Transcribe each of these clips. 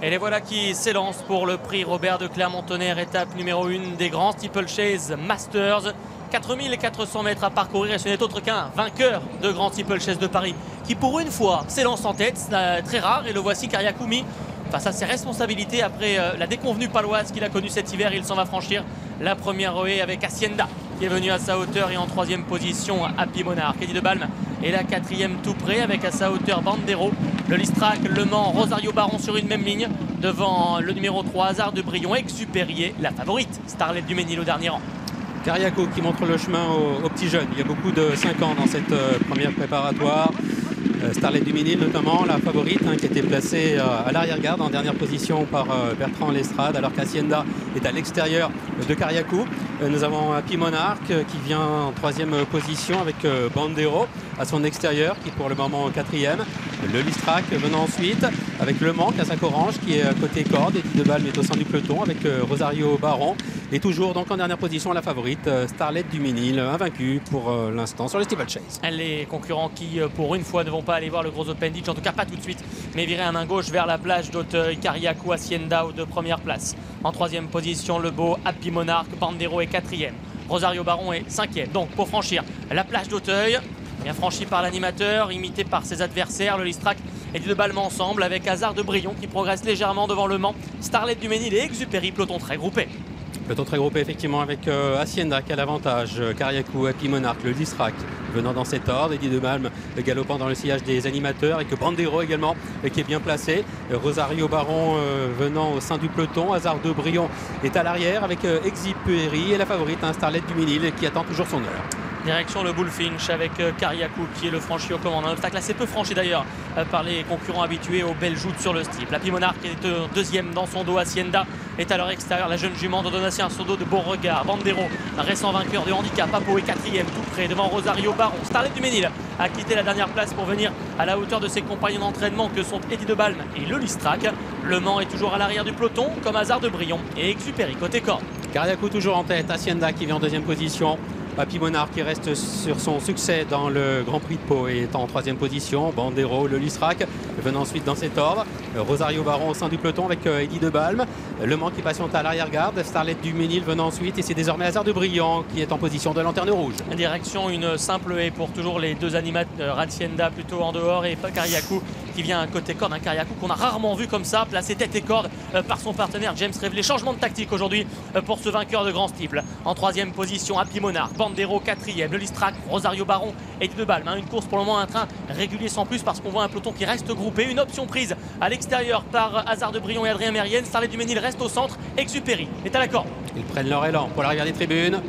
Et les voilà qui s'élancent pour le prix Robert de Clermont-Tonnerre, étape numéro 1 des grands Steeplechase Masters. 4400 mètres à parcourir et ce n'est autre qu'un vainqueur de Grand Steeplechase de Paris qui pour une fois s'élance en tête, c'est très rare, et le voici Kariakou face à ses responsabilités après la déconvenue paloise qu'il a connue cet hiver. Il s'en va franchir la première ruée avec Hacienda qui est venu à sa hauteur, et en troisième position Happy Monarch. Eddie de Balme est la quatrième tout près avec à sa hauteur Bandero, le Listrac, Le Mans, Rosario Baron sur une même ligne devant le numéro 3 Hasard de Brion, Exupéry, la favorite Starlet du Ménil au dernier rang. Kariakou qui montre le chemin aux petits jeunes. Il y a beaucoup de 5 ans dans cette première préparatoire. Starlet du Ménil notamment, la favorite qui était placée à l'arrière-garde en dernière position par Bertrand Lestrade, alors qu'Hacienda est à l'extérieur de Kariakou. Nous avons Happy Monarch qui vient en troisième position avec Bandero à son extérieur qui est pour le moment quatrième. Le Listrac venant ensuite avec Le Mans, Casac Orange qui est côté corde. Eddie de Balme est au centre du peloton avec Rosario Baron. Et toujours donc en dernière position la favorite Starlet du Ménil, invaincu pour l'instant sur le Steeplechase. Les concurrents qui pour une fois ne vont pas aller voir le gros Open Ditch, en tout cas pas tout de suite, mais virer à main gauche vers la plage d'Auteuil. Kariakou, Hacienda aux deux premières places. En troisième position le beau Happy Monarch, Bandero est quatrième. Rosario Baron est cinquième. Donc pour franchir la plage d'Auteuil, bien franchi par l'animateur, imité par ses adversaires, le Listrac et Eddie de Balme ensemble avec Hasard de Brion qui progresse légèrement devant Le Mans, Starlet du Ménil et Exupéry, peloton très groupé. Peloton très groupé effectivement avec Hacienda qui a l'avantage, Kariakou, Happy Monarch, le Listrac venant dans cet ordre, Eddie de Balme galopant dans le sillage des animateurs et que Bandero également qui est bien placé. Rosario Baron venant au sein du peloton, Hasard de Brion est à l'arrière avec Exupéry et la favorite Starlet du Ménil qui attend toujours son heure. Direction le Bullfinch avec Kariakou qui est le franchi aux commandes. Un obstacle assez peu franchi d'ailleurs par les concurrents habitués aux belles joutes sur le steeple. Happy Monarch est deuxième dans son dos. Hacienda est à leur extérieur. La jeune jument de Donatien Sodo de Beauregard. Bandero, récent vainqueur de handicap. Apo est quatrième tout près devant Rosario Baron. Starlet du Ménil a quitté la dernière place pour venir à la hauteur de ses compagnons d'entraînement que sont Eddie de Balme et le Listrac. Le Mans est toujours à l'arrière du peloton comme Hasard de Brion et Exupéry côté corde. Kariakou toujours en tête. Hacienda qui vient en deuxième position. Happy Monarch qui reste sur son succès dans le Grand Prix de Pau et est en troisième position. Bandero, le Listrac venant ensuite dans cet ordre. Rosario Baron au sein du peloton avec Eddie de Balme. Le Mans qui patiente à l'arrière-garde. Starlet du Ménil venant ensuite et c'est désormais Hasard de Brion qui est en position de lanterne rouge. Direction une simple haie pour toujours les deux animateurs. Hacienda plutôt en dehors et Kariakou qui vient à côté corde. Un Kariakou qu'on a rarement vu comme ça, placé tête et corde par son partenaire James Reveley. Changement de tactique aujourd'hui pour ce vainqueur de grand steeple. En troisième position Happy Monarch. Bandero quatrième, le Listrac, Rosario Baron et Eddie de Balme. Une course pour le moment, un train régulier sans plus parce qu'on voit un peloton qui reste groupé. Une option prise à l'extérieur par Hasard de Brion et Adrien Mérienne. Starlet du Ménil reste au centre. Exupéry est à la corde. Ils prennent leur élan pour l'arrière des tribunes.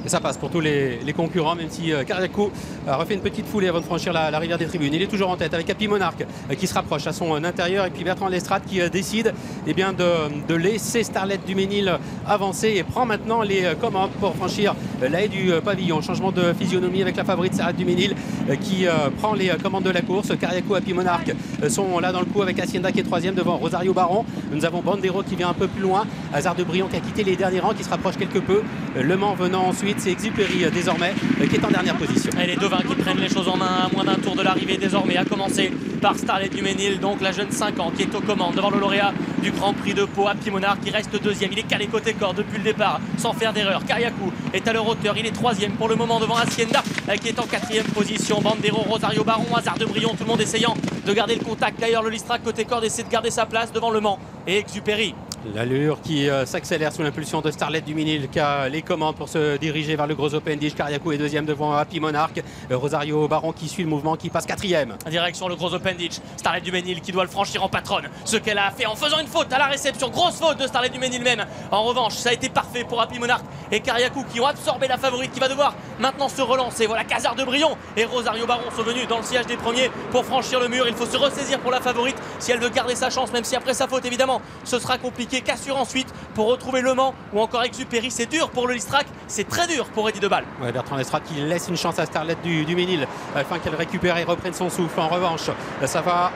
Et ça passe pour tous les concurrents, même si Kariakou a refait une petite foulée avant de franchir la rivière des tribunes. Il est toujours en tête avec Happy Monarch qui se rapproche à son intérieur et puis Bertrand Lestrade qui décide bien, de laisser Starlet du Ménil avancer et prend maintenant les commandes pour franchir la haie du pavillon. Changement de physionomie avec la favorite Starlet du Ménil qui prend les commandes de la course. Kariakou, Happy Monarch sont là dans le coup avec Hacienda qui est troisième devant Rosario Baron. Nous avons Bandero qui vient un peu plus loin. Hasard de Brion qui a quitté les derniers rangs, qui se rapproche quelque peu. Le Mans venant ensuite, c'est Exupéry désormais qui est en dernière position. Et les devins qui prennent les choses en main à moins d'un tour de l'arrivée désormais, à commencer par Starlet du Ménil, donc la jeune 5 ans qui est aux commandes devant le lauréat du Grand Prix de Pau, Happy Monarch qui reste deuxième. Il est calé côté corde depuis le départ sans faire d'erreur. Kariakou est à leur hauteur, il est troisième pour le moment devant Hacienda qui est en quatrième position. Bandero, Rosario Baron, Hasard de Brion, tout le monde essayant de garder le contact. D'ailleurs le Listrac côté corde essaie de garder sa place devant Le Mans et Exupéry. L'allure qui s'accélère sous l'impulsion de Starlet du Ménil qui a les commandes pour se diriger vers le gros Open Ditch. Kariakou est deuxième devant Happy Monarch. Rosario Baron qui suit le mouvement, qui passe quatrième. Direction le gros Open Ditch. Starlet du Ménil qui doit le franchir en patronne. Ce qu'elle a fait en faisant une faute à la réception. Grosse faute de Starlet du Ménil même. En revanche, ça a été parfait pour Happy Monarch et Kariakou qui ont absorbé la favorite qui va devoir maintenant se relancer. Voilà qu'Hasard de Brion et Rosario Baron sont venus dans le sillage des premiers pour franchir le mur. Il faut se ressaisir pour la favorite si elle veut garder sa chance, même si après sa faute évidemment ce sera compliqué. Qu'assure ensuite pour retrouver Le Mans ou encore Exupéry. C'est dur pour le Listrac, c'est très dur pour Eddie de Balme. Ouais, Bertrand Lestrade qui laisse une chance à Starlet du Ménil afin qu'elle récupère et reprenne son souffle. En revanche, ça va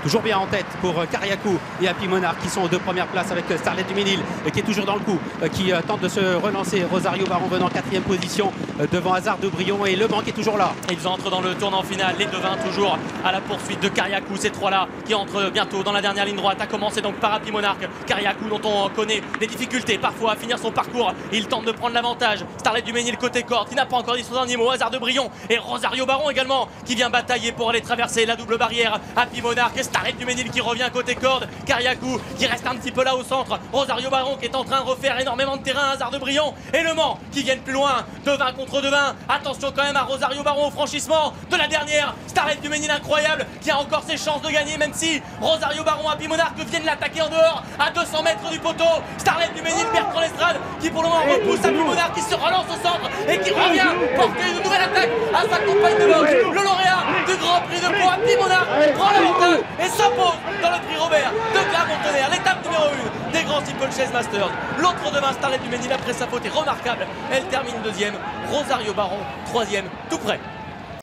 Toujours bien en tête pour Kariakou et Happy Monarch qui sont aux 2 premières places avec Starlet du Ménil qui est toujours dans le coup, qui tente de se relancer. Rosario Baron venant en 4e position devant Hasard de Brion et Le Mans qui est toujours là. Ils entrent dans le tournant final, les devins toujours à la poursuite de Kariakou, ces 3-là qui entrent bientôt dans la dernière ligne droite, à commencer donc par Happy Monarch. Kariakou dont on connaît des difficultés parfois à finir son parcours, il tente de prendre l'avantage. Starlet du Ménil côté corde, qui n'a pas encore dit son dernier mot. Hasard de Brion et Rosario Baron également qui vient batailler pour aller traverser la double barrière. Happy Monarch et Starlet du Ménil qui revient côté corde, Kariakou qui reste un petit peu là au centre, Rosario Baron qui est en train de refaire énormément de terrain, Hasard de Brion et Le Mans qui viennent plus loin, devin contre devin. Attention quand même à Rosario Baron au franchissement de la dernière. Starlet du Ménil incroyable qui a encore ses chances de gagner, même si Rosario Baron et Happy Monarch viennent l'attaquer en dehors à 200 mètres du poteau. Starlet du Ménil, Bertrand Lestrade qui pour le moment repousse Happy Monarch qui se relance au centre et qui revient porter une nouvelle attaque à sa compagne de boxe. Le lauréat du Grand Prix de Pau, Happy Monarch, prend l'avantage et s'impose dans le prix Robert de Clermont-Tonnerre, l'étape numéro 1 des grands Steeplechase Masters. L'autre demain, Starlet du Ménil après sa faute est remarquable, elle termine 2e, Rosario Baron 3e, tout près.